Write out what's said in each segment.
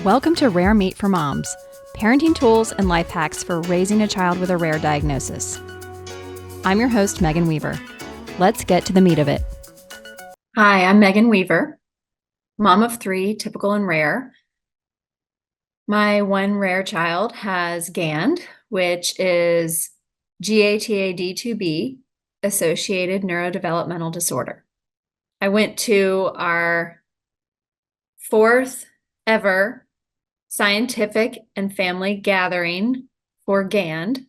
Welcome to Rare Meat for Moms, parenting tools and life hacks for raising a child with a rare diagnosis. I'm your host, Megan Weaver. Let's get to the meat of it. Hi, I'm Megan Weaver, mom of 3, typical and rare. My one rare child has GAND, which is GATAD2B, associated neurodevelopmental disorder. I went to our 4th ever scientific and family gathering for GAND,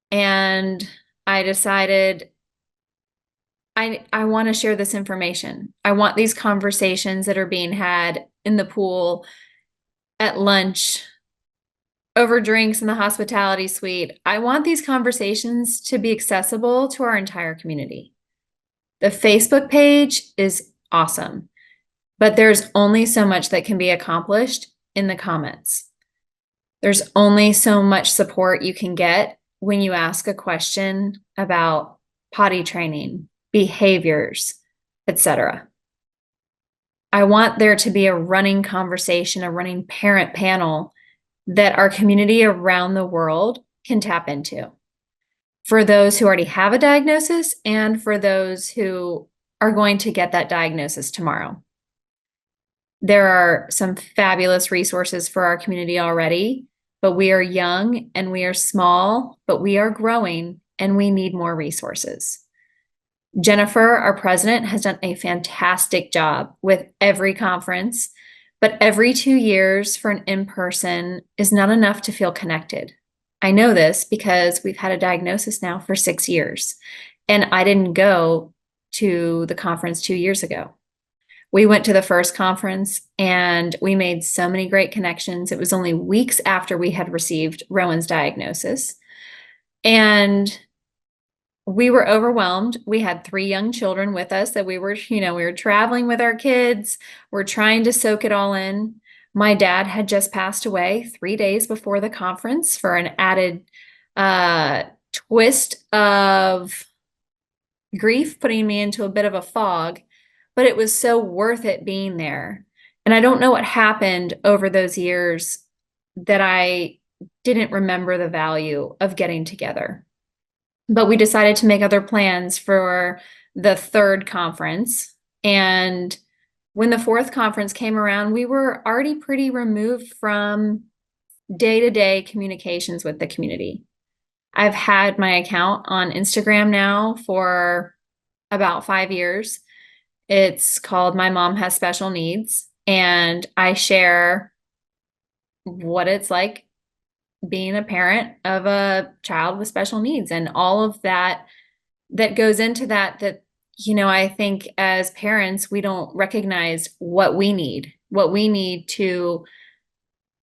and I decided I want to share this information. I want these conversations that are being had in the pool, at lunch, over drinks in the hospitality suite. I want these conversations to be accessible to our entire community. The Facebook page is awesome, but there's only so much that can be accomplished in the comments. There's only so much support you can get when you ask a question about potty training, behaviors, etc. I want there to be a running conversation, a running parent panel that our community around the world can tap into, for those who already have a diagnosis and for those who are going to get that diagnosis tomorrow. There are some fabulous resources for our community already, but we are young and we are small, but we are growing and we need more resources. Jennifer, our president, has done a fantastic job with every conference, but every 2 years for an in-person is not enough to feel connected. I know this because we've had a diagnosis now for 6 years, and I didn't go to the conference 2 years ago. We went to the first conference and we made so many great connections. It was only weeks after we had received Rowan's diagnosis, and we were overwhelmed. We had 3 young children with us that we were traveling with our kids. We're trying to soak it all in. My dad had just passed away 3 days before the conference for an added twist of grief, putting me into a bit of a fog, but it was so worth it being there. And I don't know what happened over those years that I didn't remember the value of getting together. But we decided to make other plans for the 3rd conference. And when the 4th conference came around, we were already pretty removed from day-to-day communications with the community. I've had my account on Instagram now for about 5 years. It's called My Mom Has Special Needs, and I share what it's like being a parent of a child with special needs and all of that goes into that, I think as parents, we don't recognize what we need to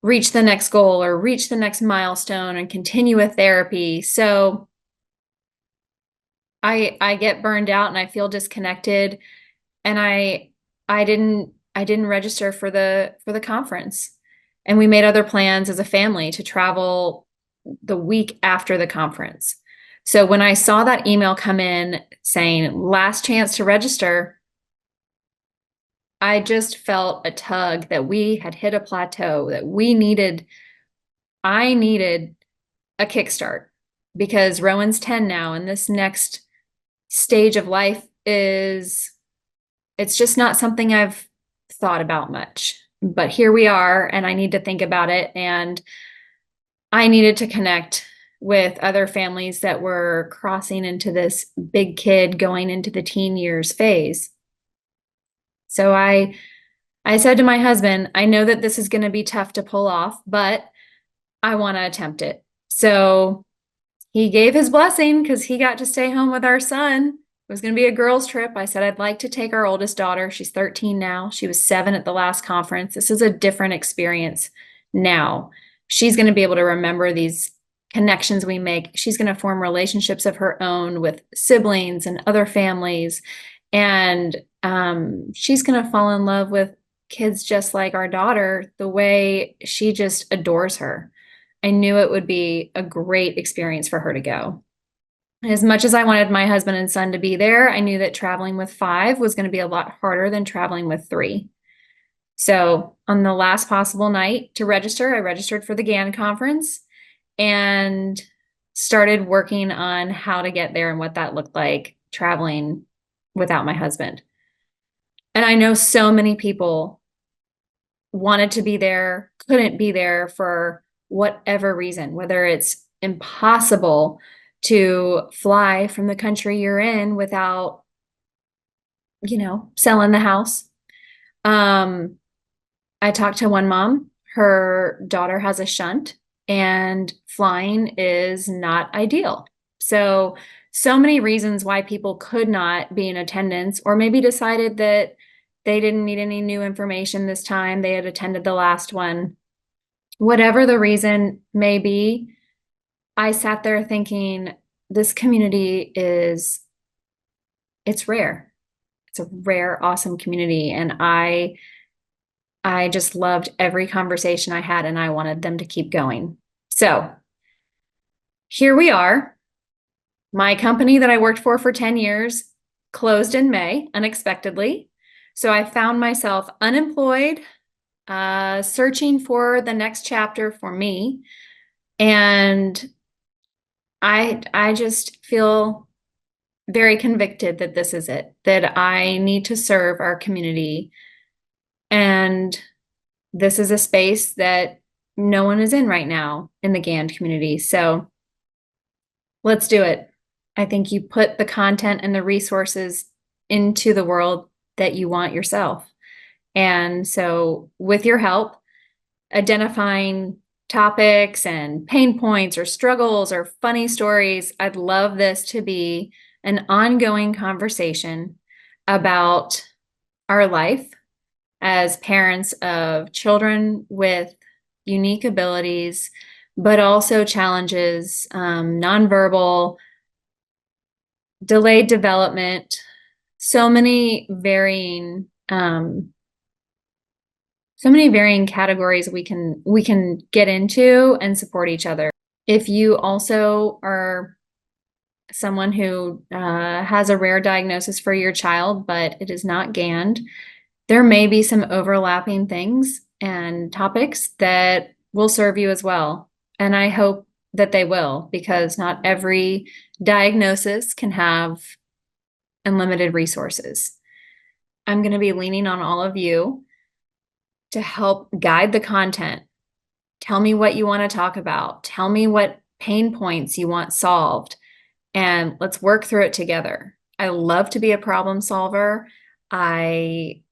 reach the next goal or reach the next milestone and continue with therapy. So I get burned out and I feel disconnected, and I didn't register for the conference. And we made other plans as a family to travel the week after the conference. So when I saw that email come in saying last chance to register, I just felt a tug that we had hit a plateau, that I needed a kickstart, because Rowan's 10 now, and this next stage of life it's just not something I've thought about much. But here we are, and I need to think about it, and I needed to connect with other families that were crossing into this big kid going into the teen years phase. So I said to my husband, I know that this is going to be tough to pull off, but I want to attempt it. So he gave his blessing because he got to stay home with our son. It was going to be a girls' trip. I said, I'd like to take our oldest daughter. She's 13 now. She was 7 at the last conference. This is a different experience now. She's going to be able to remember these connections we make. She's going to form relationships of her own with siblings and other families. And she's going to fall in love with kids just like our daughter, the way she just adores her. I knew it would be a great experience for her to go. As much as I wanted my husband and son to be there, I knew that traveling with 5 was going to be a lot harder than traveling with 3. So on the last possible night to register, I registered for the GAND conference and started working on how to get there and what that looked like traveling without my husband. And I know so many people wanted to be there, couldn't be there for whatever reason, whether it's impossible to fly from the country you're in without, selling the house. I talked to one mom, her daughter has a shunt, and flying is not ideal. So many reasons why people could not be in attendance, or maybe decided that they didn't need any new information this time. They had attended the last one. Whatever the reason may be, I sat there thinking, this community it's rare. It's a rare, awesome community. And I just loved every conversation I had, and I wanted them to keep going. So here we are. My company that I worked for 10 years closed in May unexpectedly. So I found myself unemployed, searching for the next chapter for me. And I just feel very convicted that this is it, that I need to serve our community. And this is a space that no one is in right now in the GAND community. So let's do it. I think you put the content and the resources into the world that you want yourself. And so with your help, identifying topics and pain points or struggles or funny stories, I'd love this to be an ongoing conversation about our life as parents of children with unique abilities, but also challenges, nonverbal, delayed development, so many varying categories we can get into and support each other. If you also are someone who has a rare diagnosis for your child, but it is not GAND, there may be some overlapping things and topics that will serve you as well. And I hope that they will, because not every diagnosis can have unlimited resources. I'm going to be leaning on all of you to help guide the content. Tell me what you want to talk about. Tell me what pain points you want solved, and let's work through it together. I love to be a problem solver. I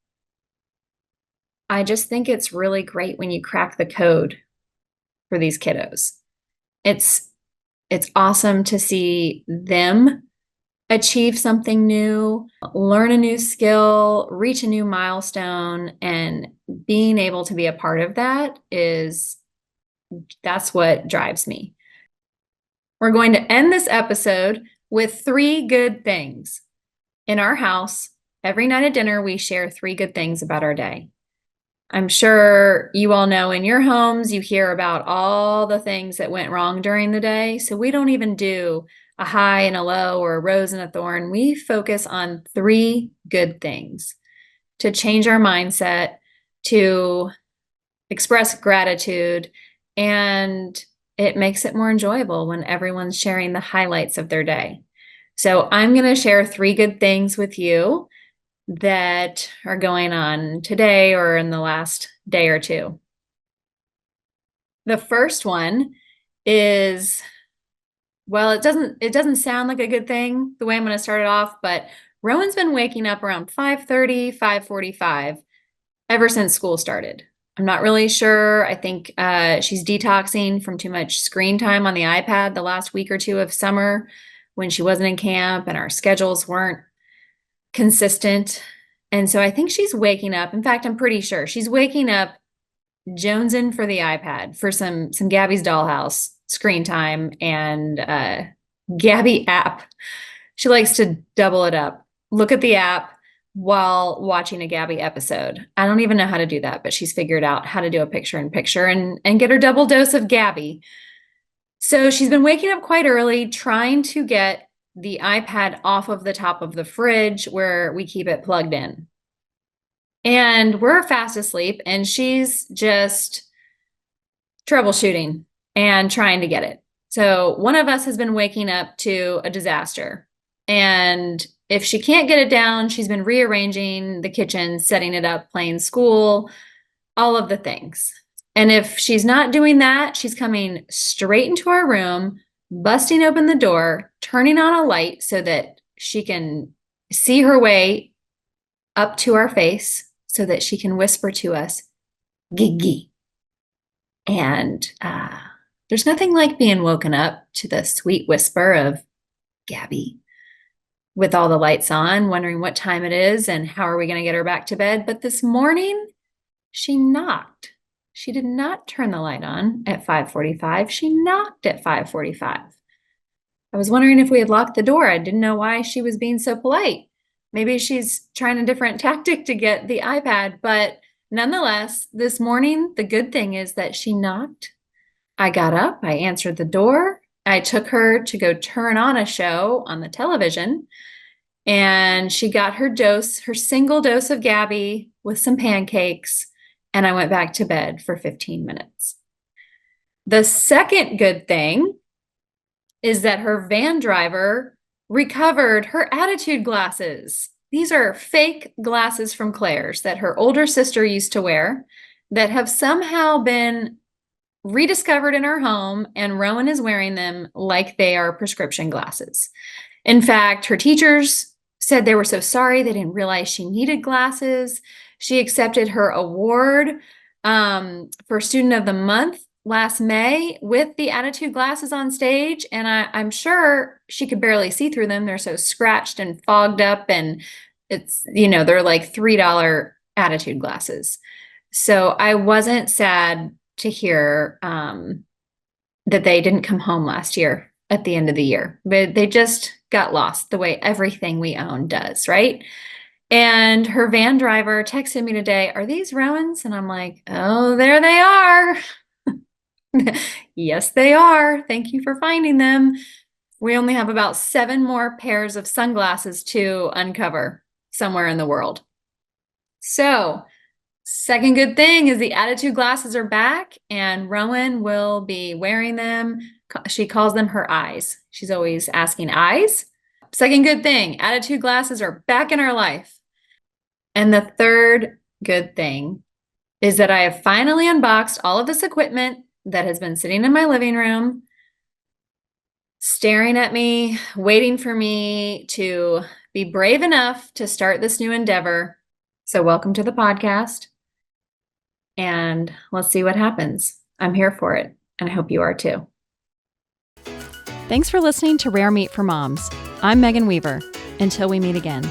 just think it's really great when you crack the code for these kiddos. It's awesome to see them achieve something new, learn a new skill, reach a new milestone, and being able to be a part of that's what drives me. We're going to end this episode with 3 good things. In our house, every night at dinner, we share 3 good things about our day. I'm sure you all know in your homes, you hear about all the things that went wrong during the day. So we don't even do a high and a low or a rose and a thorn. We focus on 3 good things to change our mindset, to express gratitude, and it makes it more enjoyable when everyone's sharing the highlights of their day. So I'm going to share 3 good things with you that are going on today or in the last day or 2. The first one is, well, it doesn't sound like a good thing the way I'm going to start it off, but Rowan's been waking up around 5:30, 5:45 ever since school started. I'm not really sure. I think she's detoxing from too much screen time on the iPad the last week or 2 of summer when she wasn't in camp and our schedules weren't consistent. And so I think she's waking up. In fact, I'm pretty sure she's waking up jonesing for the iPad for some Gabby's Dollhouse screen time and Gabby app. She likes to double it up. Look at the app while watching a Gabby episode. I don't even know how to do that, but she's figured out how to do a picture-in-picture and get her double dose of Gabby. So she's been waking up quite early, trying to get the iPad off of the top of the fridge where we keep it plugged in. And we're fast asleep, and she's just troubleshooting and trying to get it. So one of us has been waking up to a disaster. And if she can't get it down, she's been rearranging the kitchen, setting it up, playing school, all of the things. And if she's not doing that, she's coming straight into our room, busting open the door, turning on a light so that she can see her way up to our face so that she can whisper to us, "Gigi." And there's nothing like being woken up to the sweet whisper of Gabby with all the lights on, wondering what time it is and how are we going to get her back to bed. But this morning, she knocked. She did not turn the light on at 5:45. She knocked at 5:45. I was wondering if we had locked the door. I didn't know why she was being so polite. Maybe she's trying a different tactic to get the iPad, but nonetheless, this morning, the good thing is that she knocked. I got up, I answered the door. I took her to go turn on a show on the television, and she got her dose, her single dose of Gabby with some pancakes, and I went back to bed for 15 minutes. The second good thing is that her van driver recovered her attitude glasses. These are fake glasses from Claire's that her older sister used to wear that have somehow been rediscovered in her home, and Rowan is wearing them like they are prescription glasses. In fact, her teachers said they were so sorry they didn't realize she needed glasses. She accepted her award for Student of the Month last May with the attitude glasses on stage, and I'm sure she could barely see through them. They're so scratched and fogged up, and it's, they're like $3 attitude glasses. So I wasn't sad to hear that they didn't come home last year at the end of the year, but they just got lost the way everything we own does, right? And her van driver texted me today, "Are these Rowan's?" And I'm like, "Oh, there they are." Yes, they are. Thank you for finding them. We only have about 7 more pairs of sunglasses to uncover somewhere in the world. So, second good thing is the attitude glasses are back, and Rowan will be wearing them. She calls them her eyes. She's always asking, "Eyes?" Second good thing, attitude glasses are back in our life. And the third good thing is that I have finally unboxed all of this equipment that has been sitting in my living room, staring at me, waiting for me to be brave enough to start this new endeavor. So welcome to the podcast, and let's see what happens. I'm here for it, and I hope you are too. Thanks for listening to Rare Meat for Moms. I'm Megan Weaver. Until we meet again.